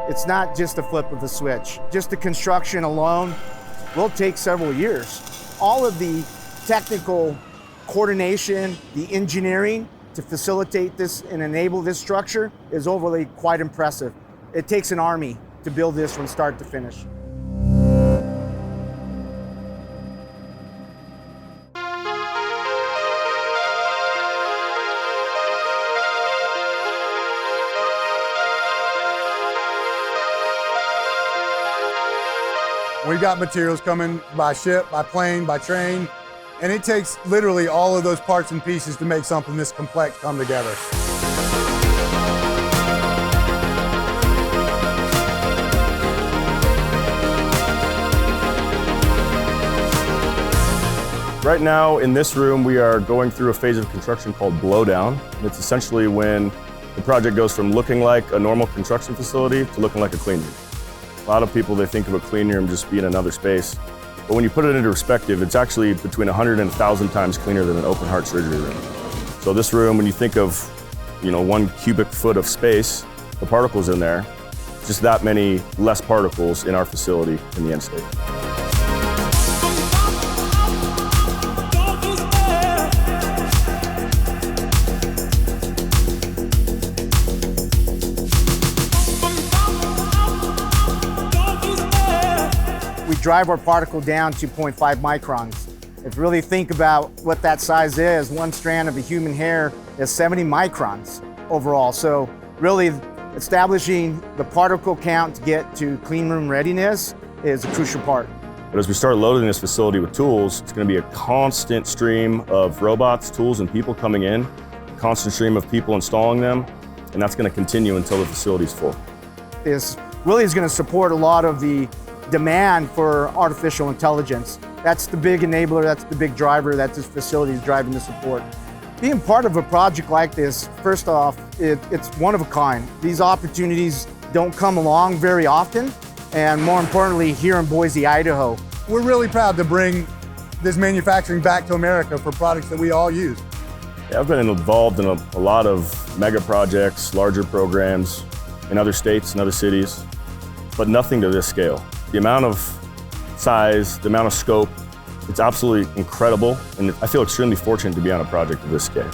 It's not just a flip of the switch. Just the construction alone will take several years. All of the technical coordination, the engineering to facilitate this and enable this structure is overly quite impressive. It takes an army to build this from start to finish. We've got materials coming by ship, by plane, by train, and it takes literally all of those parts and pieces to make something this complex come together. Right now in this room, we are going through a phase of construction called blowdown. It's essentially when the project goes from looking like a normal construction facility to looking like a clean room. A lot of people, they think of a clean room just being another space. But when you put it into perspective, it's actually between 100 and 1,000 times cleaner than an open heart surgery room. So this room, when you think of, 1 cubic foot of space, the particles in there, just that many less particles in our facility in the end state. We drive our particle down to 0.5 microns. If you really think about what that size is, one strand of a human hair is 70 microns overall. So really establishing the particle count to get to clean room readiness is a crucial part. But as we start loading this facility with tools, it's going to be a constant stream of robots, tools, and people coming in, a constant stream of people installing them, and that's going to continue until the facility is full. This really is going to support a lot of the demand for artificial intelligence. That's the big enabler, that's the big driver that this facility is driving to support. Being part of a project like this, first off, it's one of a kind. These opportunities don't come along very often, and more importantly, here in Boise, Idaho. We're really proud to bring this manufacturing back to America for products that we all use. Yeah, I've been involved in a lot of mega projects, larger programs in other states and other cities, but nothing to this scale. The amount of size, the amount of scope, it's absolutely incredible, and I feel extremely fortunate to be on a project of this scale.